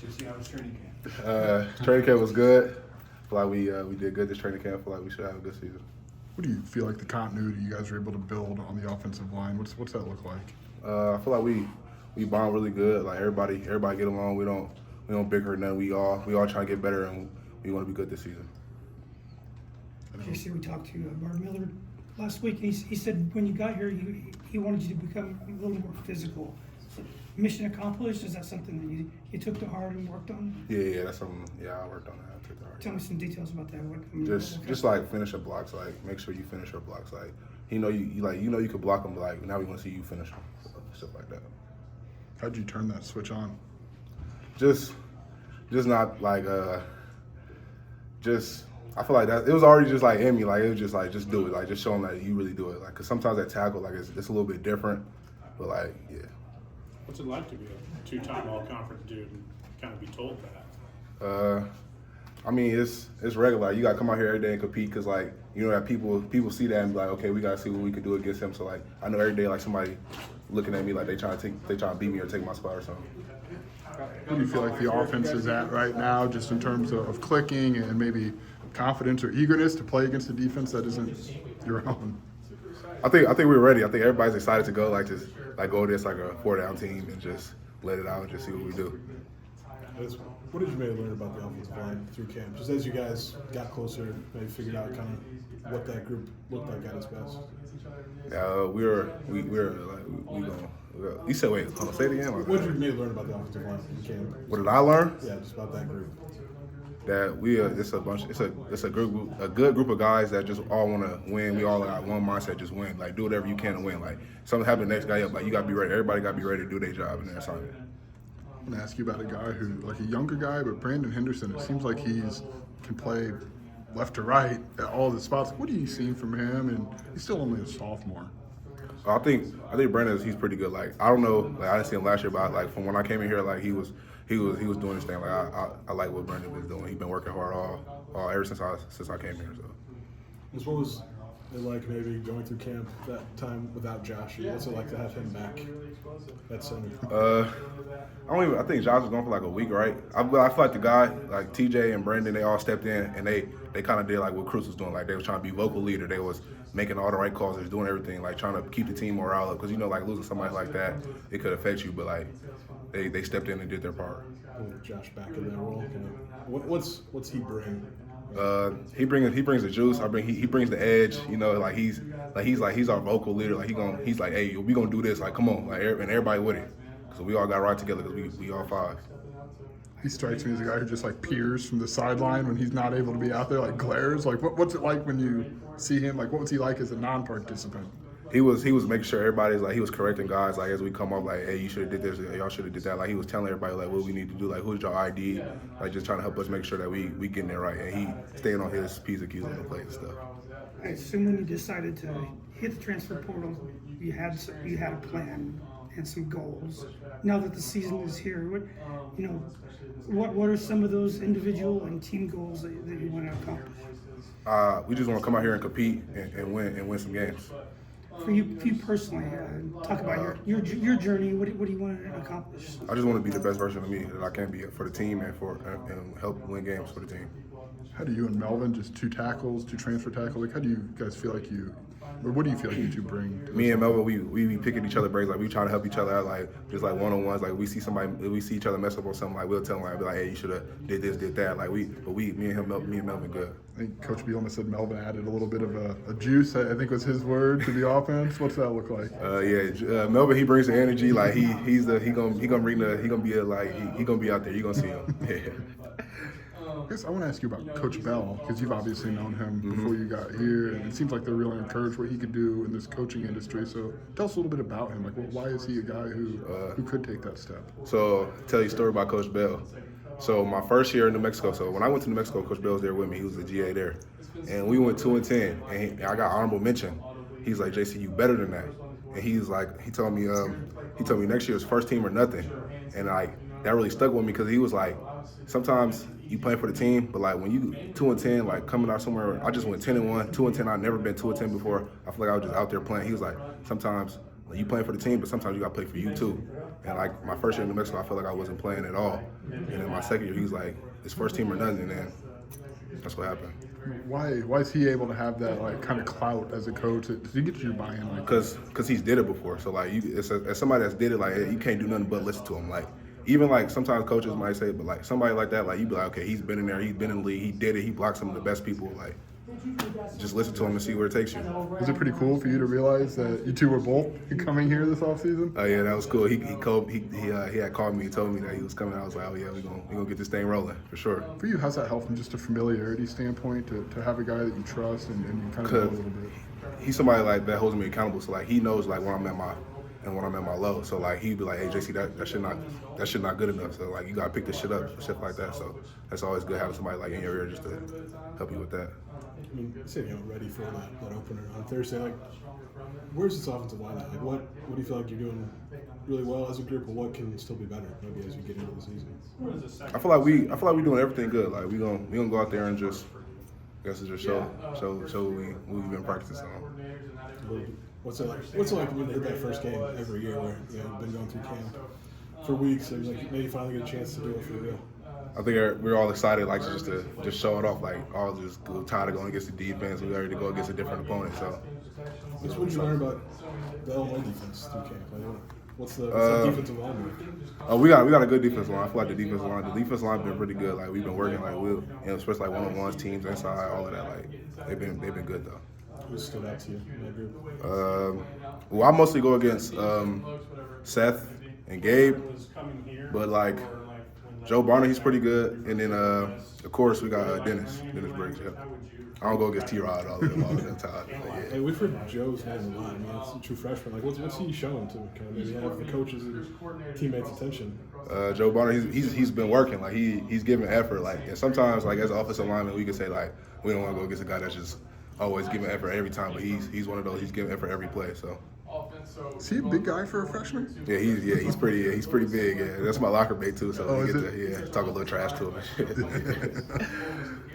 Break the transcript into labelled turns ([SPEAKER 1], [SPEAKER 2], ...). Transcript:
[SPEAKER 1] JC, how was training camp?
[SPEAKER 2] Training camp was good. I feel like we did good this training camp. I feel like we should have a good season.
[SPEAKER 3] What do you feel like the continuity you guys are able to build on the offensive line? What's that look like?
[SPEAKER 2] I feel like we bond really good. Like everybody get along. We don't bicker or nothing. We all trying to get better, and we want to be good this season.
[SPEAKER 4] JC, we talked to Mark Miller last week, and he said when you got here, he wanted you to become a little more physical. So, mission accomplished? Is that something that you took to heart and worked on?
[SPEAKER 2] Yeah, that's something. Yeah, I worked on that. I took to heart.
[SPEAKER 4] Tell me some details about that.
[SPEAKER 2] Just like finish your blocks. Like make sure you finish your blocks. Like you know you could block them. But like now we want to see you finish them. Stuff like that.
[SPEAKER 3] How'd you turn that switch on?
[SPEAKER 2] Just not like I feel like that it was already just like in me. Like it was just like just do it. Like just show them that you really do it. Like cause sometimes that tackle like it's a little bit different. But like yeah.
[SPEAKER 5] What's it like to be a two-time all-conference dude and kind of be told that?
[SPEAKER 2] I mean, it's regular. You gotta come out here every day and compete because, like, you know that people see that and be like, okay, we gotta see what we can do against him. So, like, I know every day, like, somebody looking at me like they trying to beat me or take my spot or something.
[SPEAKER 3] Where do you feel like the offense is at right now, just in terms of clicking and maybe confidence or eagerness to play against a defense that isn't your own?
[SPEAKER 2] I think we're ready. I think everybody's excited to go, like, just like go this like a 4-down team and just let it out and just see what we do.
[SPEAKER 6] What did you maybe learn about the offensive line through camp? Just as you guys got closer, maybe figured out kind of what that group looked like at its best. You said wait, hold on, say it again. What did you maybe learn about the offensive line in camp?
[SPEAKER 2] What did I learn?
[SPEAKER 6] Yeah, just about that group.
[SPEAKER 2] That it's a good group of guys that just all want to win. We all got one mindset, just win. Like do whatever you can to win. Like something happened next guy up, like you gotta be ready. Everybody gotta be ready to do their job in their assignment.
[SPEAKER 3] I'm gonna ask you about a guy who, like a younger guy, but Brandon Henderson. It seems like can play left to right at all the spots. What are you seeing from him? And he's still only a sophomore.
[SPEAKER 2] I think Brandon he's pretty good. Like I don't know, like I didn't see him last year, but like from when I came in here, like he was doing his thing. Like I like what Brandon was doing. He's been working hard all ever since I came here. So.
[SPEAKER 6] What was it like maybe going through camp that time without Josh? What's it like to have him back at center?
[SPEAKER 2] I think Josh was gone for like a week, right? I feel like the guy, like TJ and Brandon, they all stepped in and they kind of did like what Cruz was doing. Like they was trying to be vocal leader. They was making all the right calls. They was doing everything, like trying to keep the team morale up. Because you know, like losing somebody like that, it could affect you. But like they stepped in and did their part.
[SPEAKER 6] Josh back in that role. What's he bring?
[SPEAKER 2] He brings the juice. He brings the edge. You know, like he's our vocal leader. Like he's like, hey, we gonna do this. Like come on, like and everybody with it. So we all got to ride together because we all five.
[SPEAKER 3] He strikes me as a guy who just like peers from the sideline when he's not able to be out there, like glares. Like what's it like when you see him? Like what was he like as a non-participant?
[SPEAKER 2] He was making sure everybody's like he was correcting guys like as we come up like hey you should have did this y'all should have did that like he was telling everybody like what we need to do like who's your ID like just trying to help us make sure that we getting it right and he staying on his P's and Q's on the plate and stuff.
[SPEAKER 4] I assume when you decided to hit the transfer portal, you had a plan and some goals. Now that the season is here, what are some of those individual and team goals that you want to accomplish?
[SPEAKER 2] We just want to come out here and compete and win some games.
[SPEAKER 4] For you personally, talk about your journey. What do you want to accomplish?
[SPEAKER 2] I just want to be the best version of me that I can be for the team and help win games for the team.
[SPEAKER 3] How do you and Melvin, just two transfer tackles, like how do you guys feel like what do you feel like you two bring?
[SPEAKER 2] Me and Melvin, we be picking each other brains, like we trying to help each other out, like just like one-on-ones. Like we see each other mess up on something, like we'll tell them, like, be like, hey, you should have did this, did that. Like me and Melvin good.
[SPEAKER 3] I think Coach Bielema said Melvin added a little bit of a juice, I think was his word, to the offense. What's that look like?
[SPEAKER 2] Melvin, he brings the energy. Like he gonna be out there. You gonna see him. Yeah.
[SPEAKER 3] I guess I want to ask you about Coach Bell, because you've obviously known him before you got here, and it seems like they're really encouraged what he could do in this coaching industry. So tell us a little bit about him. Like, why is he a guy who could take that step?
[SPEAKER 2] So tell you a story about Coach Bell. So my first year in New Mexico. So when I went to New Mexico, Coach Bell was there with me. He was the GA there, and we went 2-10, and I got honorable mention. He's like, JC, you better than that. And he told me next year is first team or nothing, and like that really stuck with me because he was like, sometimes you play for the team, but like when you 2-10, like coming out somewhere, I just went 10-1, 2-10. I've never been 2-10 before. I feel like I was just out there playing. He was like, sometimes like, you playing for the team, but sometimes you got to play for you too. And like my first year in New Mexico, I felt like I wasn't playing at all. And then my second year, he was like, it's first team or nothing, and then that's what happened.
[SPEAKER 3] Why is he able to have that like kind of clout as a coach? Does he get you to buy in? Like,
[SPEAKER 2] Because he's did it before. So like, as somebody that's did it, like you can't do nothing but listen to him. Like even like sometimes coaches might say, but like somebody like that, like you be like, okay, he's been in there, he's been in the league, he did it, he blocked some of the best people. Like just listen to him and see where it takes you.
[SPEAKER 3] was it pretty cool for you to realize that you two were both coming here this offseason?
[SPEAKER 2] Oh yeah, that was cool. He had called me and told me that he was coming. I was like, oh yeah, we gonna get this thing rolling for sure.
[SPEAKER 3] For you, how's that help from just a familiarity standpoint to have a guy that you trust and you kind of know a little bit?
[SPEAKER 2] He's somebody like that holds me accountable. So like he knows like when I'm at my low. So like he'd be like, hey JC, that shit not good enough. So like you gotta pick this shit up, shit like that. So that's always good having somebody like in your ear just to help you with that.
[SPEAKER 6] I mean, you said ready for that opener on Thursday. Like, where's this offensive line at? Like, what do you feel like you're doing really well as a group, or what can still be better maybe as you get into the season?
[SPEAKER 2] I feel like we doing everything good. Like we gonna go out there and just show what we've been practicing on.
[SPEAKER 6] What's it like when you hit that first game every year where you've been going through camp for weeks and like maybe finally get a chance to do it for real?
[SPEAKER 2] I think we're all excited, like just to show it off. Like all just tired of going against the defense. We're ready to go against a different opponent. So,
[SPEAKER 6] what did you learn about the Illinois defense through camp? Like, what's the defensive line like?
[SPEAKER 2] We got a good defensive line. I feel like the defensive line been pretty good. Like we've been working especially like one-on-ones, teams inside, all of that. Like they've been good though.
[SPEAKER 6] Who stood out to you in that group?
[SPEAKER 2] Well, I mostly go against Seth and Gabe, but like Joe Barner, he's pretty good, and then of course we got Dennis Briggs. Yeah, I don't go against T-Rod all the time. Yeah.
[SPEAKER 6] Hey, we've heard Joe's name a lot. I mean, it's a true freshman. Like, what's he showing to kind of maybe have the coaches and teammates' attention?
[SPEAKER 2] Joe Barner, he's been working. Like he's giving effort. Like and sometimes like as an offensive lineman, we can say like we don't want to go against a guy that's just always giving effort every time, but he's one of those. He's giving effort every play. So.
[SPEAKER 3] Is he a big guy for a freshman?
[SPEAKER 2] Yeah, he's pretty big. Yeah, that's my locker mate too. So we get to talk a little trash to him and shit.